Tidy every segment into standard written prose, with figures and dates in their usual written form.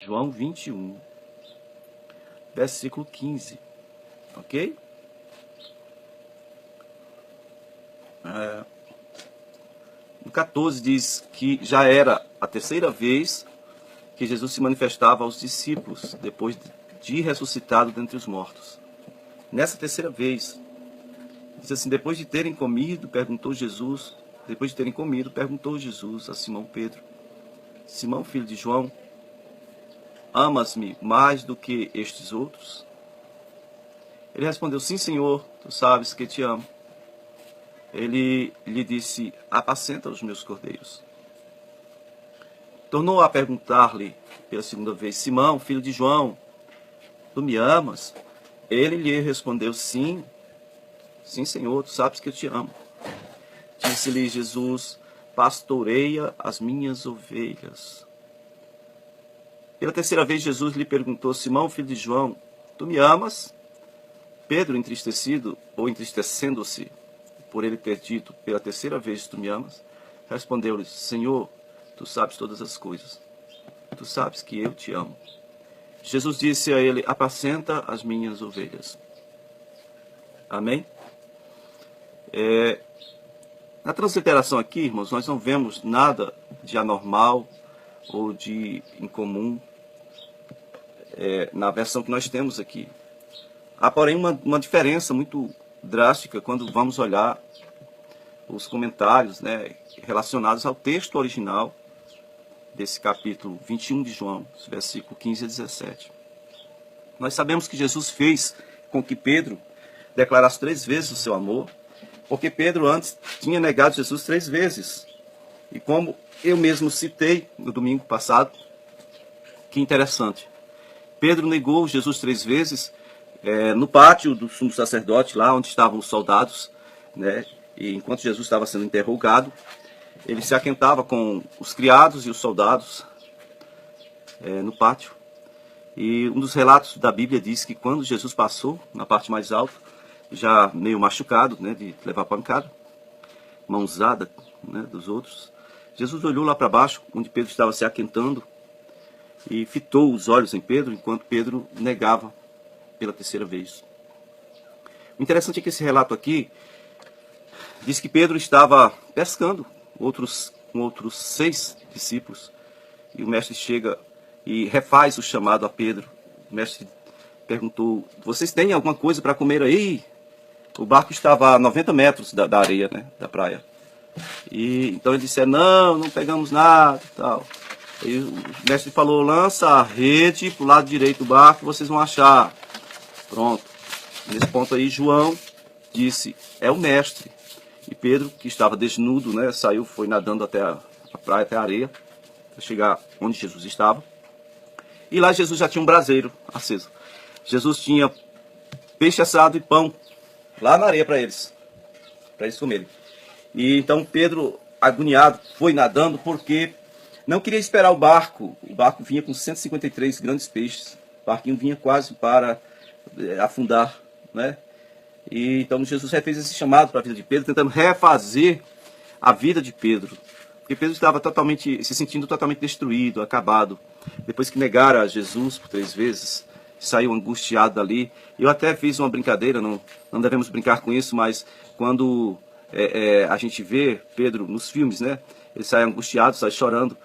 João 21, versículo 15, ok? No 14 diz que já era a terceira vez que Jesus se manifestava aos discípulos, depois de ressuscitado dentre os mortos. Nessa terceira vez, diz assim, depois de terem comido, perguntou Jesus a Simão Pedro, Simão, filho de João, amas-me mais do que estes outros? Ele respondeu, sim, Senhor, tu sabes que te amo. Ele lhe disse, apacenta os meus cordeiros. Tornou a perguntar-lhe pela segunda vez, Simão, filho de João, tu me amas? Ele lhe respondeu, sim, Senhor, tu sabes que eu te amo. Disse-lhe Jesus, pastoreia as minhas ovelhas. Pela terceira vez Jesus lhe perguntou, Simão, filho de João, tu me amas? Pedro, entristecido ou entristecendo-se por ele ter dito pela terceira vez, tu me amas? Respondeu-lhe, Senhor, tu sabes todas as coisas. Tu sabes que eu te amo. Jesus disse a ele, apacenta as minhas ovelhas. Amém? Na transliteração aqui, irmãos, nós não vemos nada de anormal ou de incomum na versão que nós temos aqui. Há, porém, uma diferença muito drástica quando vamos olhar os comentários, né, relacionados ao texto original desse capítulo 21 de João, versículo 15 a 17. Nós sabemos que Jesus fez com que Pedro declarasse 3 vezes o seu amor, porque Pedro antes tinha negado Jesus 3 vezes. E como eu mesmo citei no domingo passado, que interessante. Pedro negou Jesus 3 vezes no pátio do sumo sacerdote, lá onde estavam os soldados, né? E enquanto Jesus estava sendo interrogado, ele se aquentava com os criados e os soldados no pátio. E um dos relatos da Bíblia diz que quando Jesus passou na parte mais alta, já meio machucado, né, de levar pancada, mãozada, né, dos outros, Jesus olhou lá para baixo, onde Pedro estava se aquentando, e fitou os olhos em Pedro, enquanto Pedro negava pela terceira vez. O interessante é que esse relato aqui diz que Pedro estava pescando com outros 6 discípulos, e o mestre chega e refaz o chamado a Pedro. O mestre perguntou, vocês têm alguma coisa para comer aí? O barco estava a 90 metros da areia, né, da praia. E então ele disse, não pegamos nada e tal. E o mestre falou, lança a rede para o lado direito do barco, vocês vão achar. Pronto. Nesse ponto aí, João disse, é o mestre. E Pedro, que estava desnudo, né, foi nadando até a praia, até a areia, para chegar onde Jesus estava. E lá Jesus já tinha um braseiro aceso. Jesus tinha peixe assado e pão lá na areia para eles comerem. E então Pedro, agoniado, foi nadando porque não queria esperar o barco. O barco vinha com 153 grandes peixes. O barquinho vinha quase para afundar, né? E então Jesus fez esse chamado para a vida de Pedro, tentando refazer a vida de Pedro. Porque Pedro estava se sentindo totalmente destruído, acabado. Depois que negara a Jesus por 3 vezes, saiu angustiado dali. Eu até fiz uma brincadeira, não devemos brincar com isso, mas quando a gente vê Pedro nos filmes, né? Ele sai angustiado, sai chorando.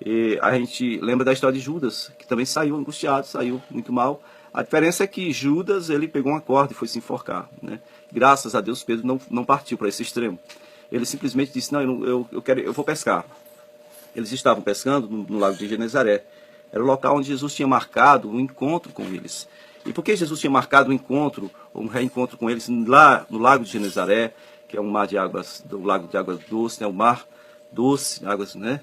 E a gente lembra da história de Judas, que também saiu angustiado, saiu muito mal. A diferença é que Judas, ele pegou uma corda e foi se enforcar, né? Graças a Deus, Pedro não partiu para esse extremo. Ele simplesmente disse, eu vou pescar. Eles estavam pescando no lago de Genezaré. Era o local onde Jesus tinha marcado um encontro com eles. E por que Jesus tinha marcado um reencontro com eles lá no lago de Genezaré, que é um mar de águas, do lago de águas doces, né? Um mar doce, águas, né?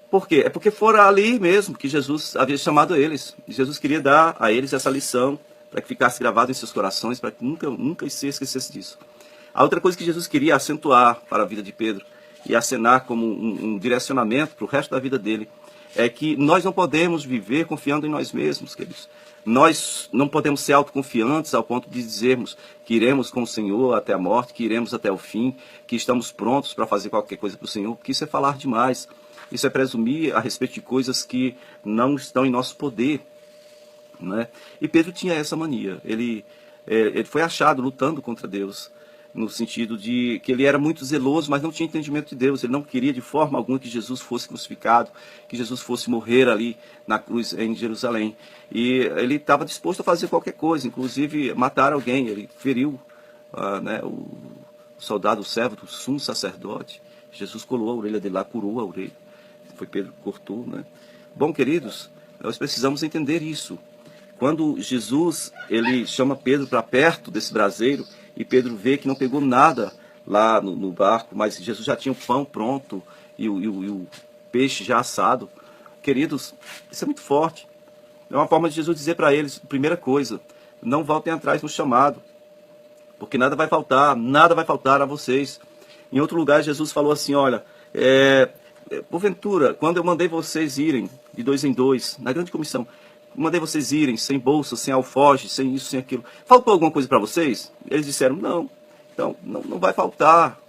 Por quê? É porque fora ali mesmo que Jesus havia chamado eles. E Jesus queria dar a eles essa lição, para que ficasse gravado em seus corações, para que nunca se esquecesse disso. A outra coisa que Jesus queria acentuar para a vida de Pedro, e acenar como um direcionamento para o resto da vida dele, é que nós não podemos viver confiando em nós mesmos, queridos. Nós não podemos ser autoconfiantes ao ponto de dizermos que iremos com o Senhor até a morte, que iremos até o fim, que estamos prontos para fazer qualquer coisa para o Senhor, porque isso é falar demais. Isso é presumir a respeito de coisas que não estão em nosso poder, né? E Pedro tinha essa mania. Ele foi achado lutando contra Deus, no sentido de que ele era muito zeloso, mas não tinha entendimento de Deus. Ele não queria de forma alguma que Jesus fosse crucificado, que Jesus fosse morrer ali na cruz em Jerusalém. E ele estava disposto a fazer qualquer coisa, inclusive matar alguém. Ele feriu o soldado, o servo do sumo sacerdote. Jesus colou a orelha dele lá, curou a orelha. Foi Pedro que cortou, né? Bom, queridos, nós precisamos entender isso. Quando Jesus ele chama Pedro para perto desse braseiro, e Pedro vê que não pegou nada lá no barco, mas Jesus já tinha o pão pronto e o peixe já assado. Queridos, isso é muito forte. É uma forma de Jesus dizer para eles, primeira coisa, não voltem atrás no chamado, porque nada vai faltar a vocês. Em outro lugar, Jesus falou assim, olha, porventura, quando eu mandei vocês irem de 2 em 2, na grande comissão, mandei vocês irem sem bolsa, sem alforje, sem isso, sem aquilo. Faltou alguma coisa para vocês? Eles disseram, não. Então, não vai faltar.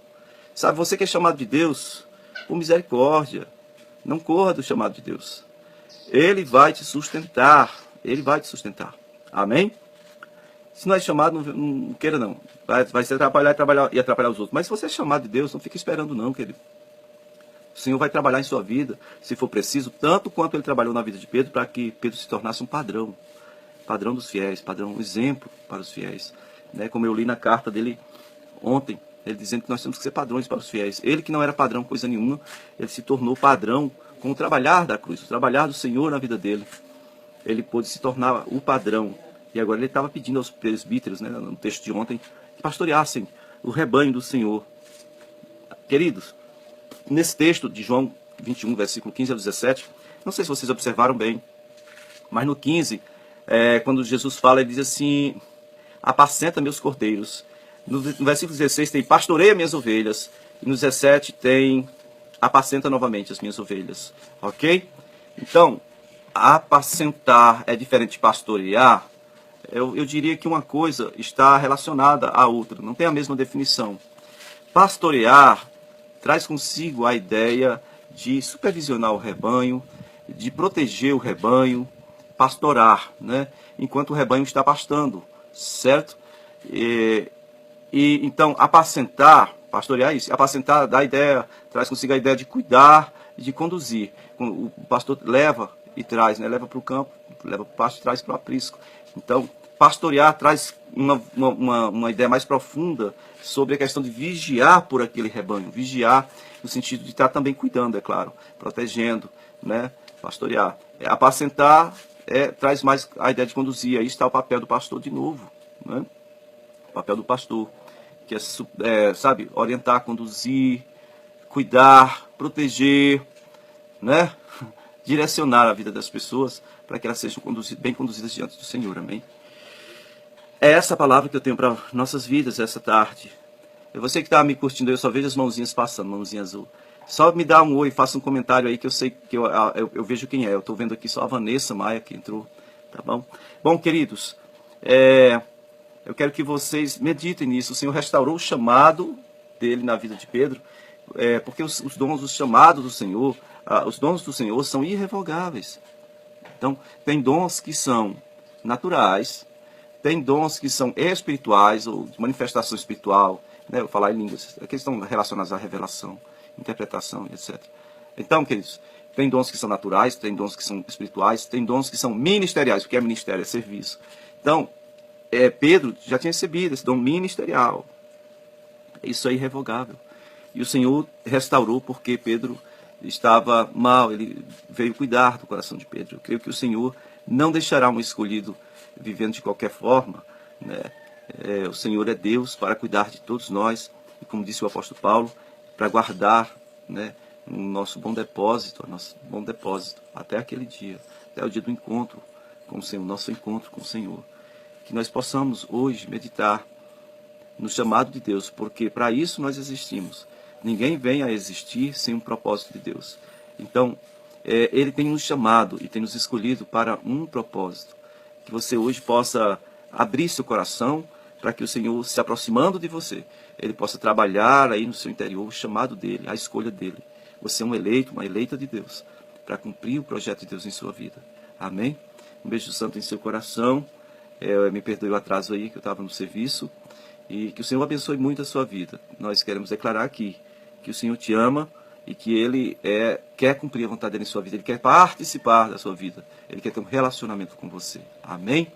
Sabe, você que é chamado de Deus, por misericórdia, não corra do chamado de Deus. Ele vai te sustentar. Ele vai te sustentar. Amém? Se não é chamado, não queira não. Vai se atrapalhar e atrapalhar os outros. Mas se você é chamado de Deus, não fique esperando não, querido. O Senhor vai trabalhar em sua vida, se for preciso, tanto quanto Ele trabalhou na vida de Pedro, para que Pedro se tornasse um padrão dos fiéis, um exemplo para os fiéis. Né? Como eu li na carta dele ontem, ele dizendo que nós temos que ser padrões para os fiéis. Ele que não era padrão coisa nenhuma, ele se tornou padrão com o trabalhar da cruz, o trabalhar do Senhor na vida dele. Ele pôde se tornar o padrão. E agora ele estava pedindo aos presbíteros, né, no texto de ontem, que pastoreassem o rebanho do Senhor. Queridos, nesse texto de João 21, versículo 15 a 17, não sei se vocês observaram bem, mas no 15, quando Jesus fala, ele diz assim, apacenta meus cordeiros. No versículo 16 tem, pastoreia minhas ovelhas. E no 17 tem, apacenta novamente as minhas ovelhas. Ok? Então, apacentar é diferente de pastorear. Eu diria que uma coisa está relacionada à outra, não tem a mesma definição. Pastorear traz consigo a ideia de supervisionar o rebanho, de proteger o rebanho, pastorar, né? Enquanto o rebanho está pastando, certo? Então, apacentar, pastorear isso, apacentar traz consigo a ideia de cuidar e de conduzir. O pastor leva e traz, né? Leva para o campo, leva para o pasto e traz para o aprisco. Então, pastorear traz uma ideia mais profunda sobre a questão de vigiar por aquele rebanho. Vigiar no sentido de estar também cuidando, é claro, protegendo, né? Pastorear. Apacentar traz mais a ideia de conduzir. Aí está o papel do pastor de novo, né? O papel do pastor, que sabe, orientar, conduzir, cuidar, proteger, né? Direcionar a vida das pessoas para que elas sejam bem conduzidas diante do Senhor, amém? É essa palavra que eu tenho para nossas vidas essa tarde. Você que está me curtindo, eu só vejo as mãozinhas passando, mãozinha azul. Só me dá um oi, faça um comentário aí que eu sei que eu vejo quem é. Eu estou vendo aqui só a Vanessa Maia que entrou, tá bom? Bom, queridos, eu quero que vocês meditem nisso. O Senhor restaurou o chamado dele na vida de Pedro, porque os dons, os chamados do Senhor, os dons do Senhor são irrevogáveis. Então, tem dons que são naturais, tem dons que são espirituais, ou de manifestação espiritual, né? Falar em línguas, que estão relacionados à revelação, interpretação, etc. Então, queridos, tem dons que são naturais, tem dons que são espirituais, tem dons que são ministeriais. O que é ministério? É serviço. Então, Pedro já tinha recebido esse dom ministerial. Isso é irrevogável. E o Senhor restaurou porque Pedro estava mal, ele veio cuidar do coração de Pedro. Eu creio que o Senhor não deixará um escolhido vivendo de qualquer forma, né? O Senhor é Deus para cuidar de todos nós, e como disse o apóstolo Paulo, para guardar, né, o nosso bom depósito, até aquele dia, até o dia do encontro com o Senhor, nosso encontro com o Senhor. Que nós possamos hoje meditar no chamado de Deus, porque para isso nós existimos. Ninguém vem a existir sem um propósito de Deus. Então, Ele tem nos chamado e tem nos escolhido para um propósito. Que você hoje possa abrir seu coração para que o Senhor, se aproximando de você, Ele possa trabalhar aí no seu interior o chamado dele, a escolha dele, Você é um eleito, uma eleita de Deus, para cumprir o projeto de Deus em sua vida. Amém? Um beijo santo em seu coração. Me perdoe o atraso aí, que eu estava no serviço. E que o Senhor abençoe muito a sua vida. Nós queremos declarar aqui que o Senhor te ama e que Ele quer cumprir a vontade dele em sua vida. Ele quer participar da sua vida. Ele quer ter um relacionamento com você. Amém?